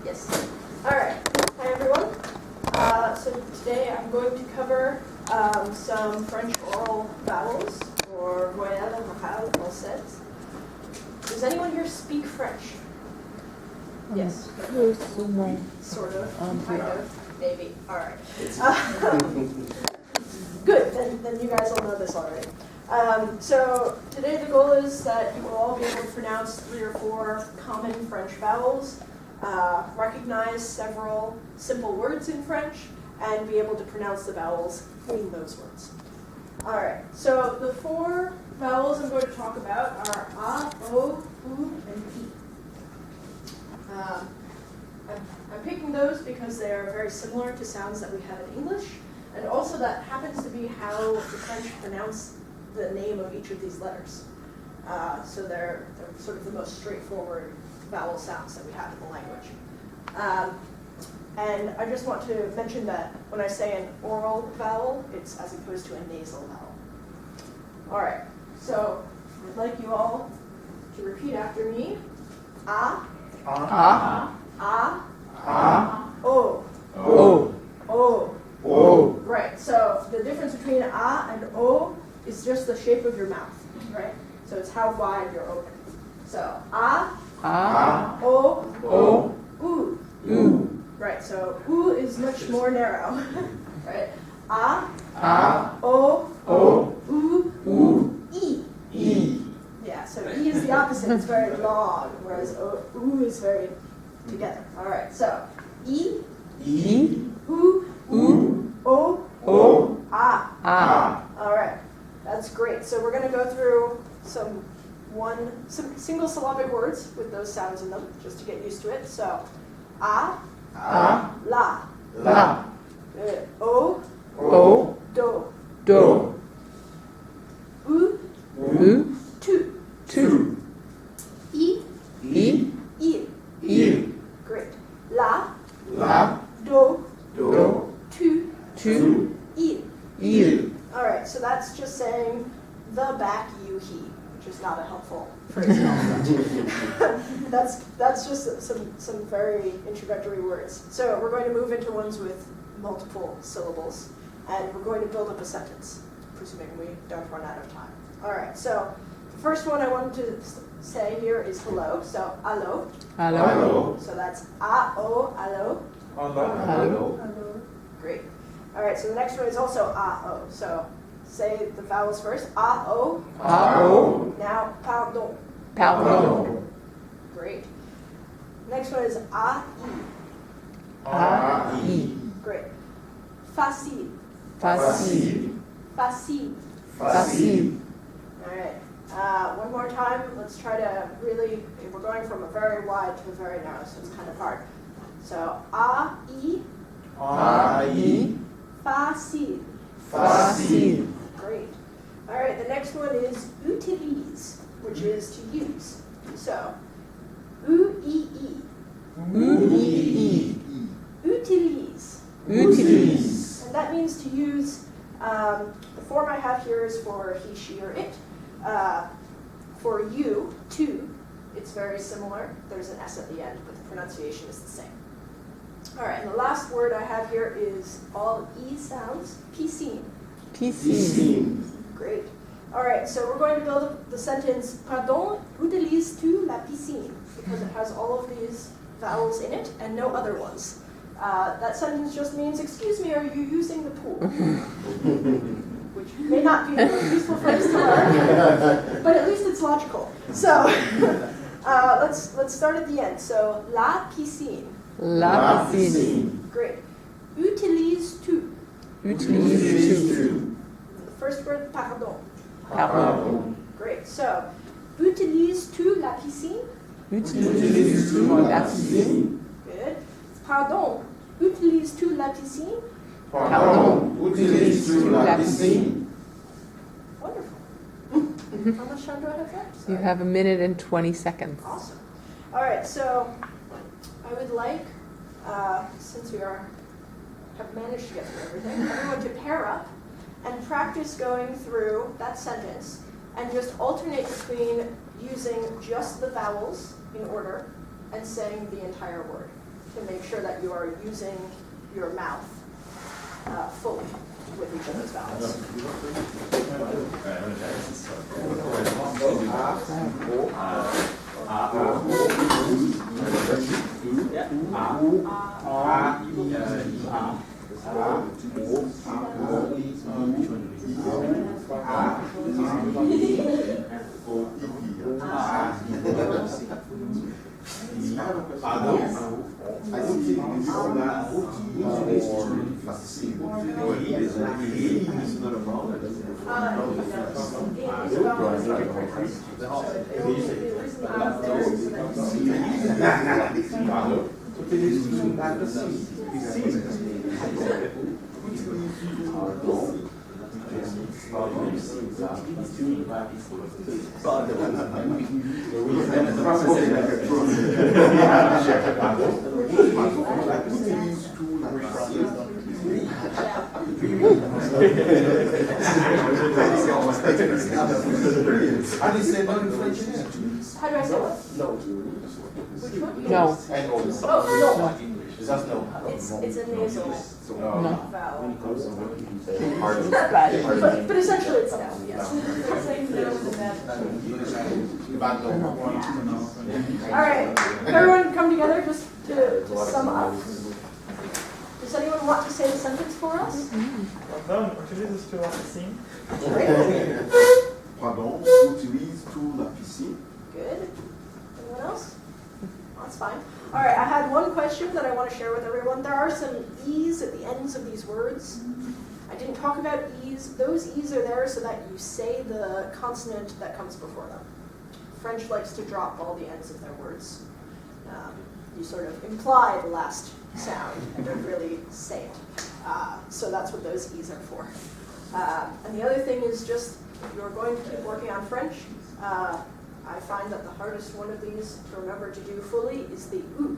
Yes. All right. Hi, everyone. So today I'm going to cover some French oral vowels, or voyelles, vocales, falsets. Does anyone here speak French? Yes. Sort of. Kind of. Maybe. All right. Good. Then you guys all know this already. So today the goal is that you will all be able to pronounce 3 or 4 common French vowels, recognize several simple words in French, and be able to pronounce the vowels between those words. All right, so the 4 vowels I'm going to talk about are A, O, U, and I. I'm picking those because they are very similar to sounds that we have in English, and also that happens to be how the French pronounce the name of each of these letters. So they're sort of the most straightforward vowel sounds that we have in the language. And I just want to mention that when I say an oral vowel, it's as opposed to a nasal vowel. All right, so I'd like you all to repeat after me. A, A, O, O, O. O. Right, so the difference between A and O is just the shape of your mouth, right? So it's how wide you're open. So A, O, O, U. U. Right, so U is much more narrow, right? A, O, O, U, U, E. E. Yeah, so E is the opposite. It's very long, whereas U is very together. All right, so E, E, U, U, O, O, A. A. All right, that's great. So we're going to go through some single syllabic words with those sounds in them, just to get used to it. So, A, La. La. Good. O, O, Do. Do. U, U, Tu. Tu. I, I, Il. Il. Great. La, La. Do, Do. Tu, Tu. Il. Il. All right, so that's just saying the back, you, he, which is not a helpful phrase at all. That's just some very introductory words. So we're going to move into ones with multiple syllables, and we're going to build up a sentence, presuming we don't run out of time. All right, so the first one I wanted to say here is hello. So allo. Hello. So that's A-O, allo. Hello. Great. All right, so the next one is also A-O. So say the vowels first. A-O. A-O. Now, pardon. Pardon. Great. Next one is A-I. A-I. Great. Facile. Facile. Facile. Facile. All right. One more time. Let's try to really, we're going from a very wide to a very narrow, so it's kind of hard. So A-I. A-I. Facile. Facile. Great. All right, the next one is utilise, which is to use. So, U-I-I. U-I-I. Utilise. Utilise. And that means to use, the form I have here is for he, she, or it. For you, to, it's very similar. There's an S at the end, but the pronunciation is the same. All right, and the last word I have here is all E sounds, piscine. Piscine. Great. All right, so we're going to build up the sentence, pardon, utilises-tu la piscine? Because it has all of these vowels in it and no other ones. That sentence just means, excuse me, are you using the pool? Which may not be the most useful phrase to learn, but at least it's logical. So let's start at the end. So, la piscine. La piscine. Great. Utilise-tu. Utilise-tu. The first word, pardon. Pardon. Great. So, utilises-tu la piscine? Utilises-tu la piscine? Good. Pardon. Utilises-tu la piscine? Pardon. Utilises-tu la piscine? Wonderful. How much time do I have left? You have 1 minute and 20 seconds. Awesome. All right. So, I would like, since we have managed to get through everything, everyone to pair up and practice going through that sentence and just alternate between using just the vowels in order and saying the entire word. to make sure that you are using your mouth fully with each of those vowels. I don't think it's not not a vowel. How do you say no in French? How do I say what? No. Which one? No. And also. Oh, no. Just no. It's a nasal No. vowel. But But essentially it's no, yes. All right, everyone come together just to sum up. Does anyone want to say the sentence for us? Well done. Utilise tu la piscine. Pardon, utilise tu la piscine? Good. Anyone else? That's fine. All right, I had one question that I want to share with everyone. There are some E's at the ends of these words. I didn't talk about E's. Those E's are there so that you say the consonant that comes before them. French likes to drop all the ends of their words. You sort of imply the last sound and don't really say it. So that's what those E's are for. And the other thing is just, if you're going to keep working on French, I find that the hardest one of these to remember to do fully is the oo.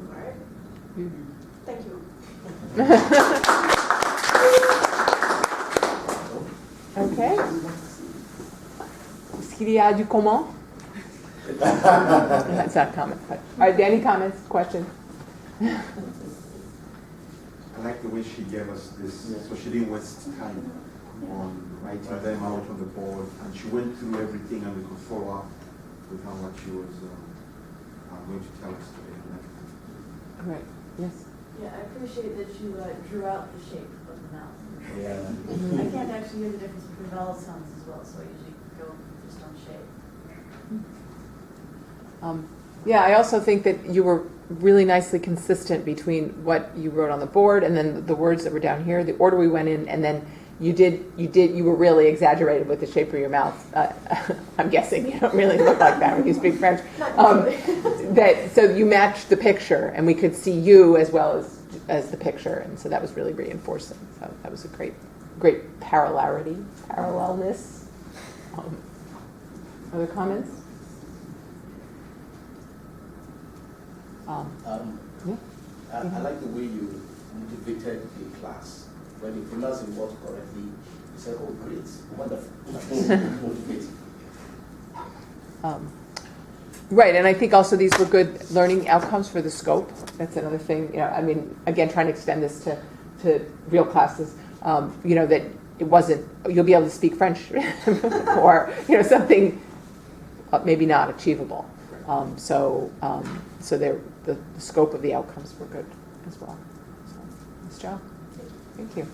All right? Thank you. Okay. Est-ce qu'il y a du comment? That's not a comment. But, all right, any comments, questions? I like the way she gave us this, so she didn't waste time on writing them out on the board, and she went through everything and we could follow up with how much she was going to tell us today. Great. Yes. Yeah, I appreciate that you drew out the shape of the mouth. Yeah. I can't actually hear the difference between vowel sounds as well, so I usually go just on shape. Yeah, I also think that you were really nicely consistent between what you wrote on the board and then the words that were down here, the order we went in, and then you were really exaggerated with the shape of your mouth. I'm guessing you don't really look like that when you speak French. So you matched the picture, and we could see you as well as the picture, and so that was really reinforcing. So that was a great parallelness. Other comments? I like the way you motivated the class. When you pronounce the word correctly, you said, oh, great, wonderful. Motivating. Right, and I think also these were good learning outcomes for the scope. That's another thing. I mean, again, trying to extend this to real classes. That it wasn't, you'll be able to speak French or, something maybe not achievable. So the scope of the outcomes were good as well. So, nice job. Thank you.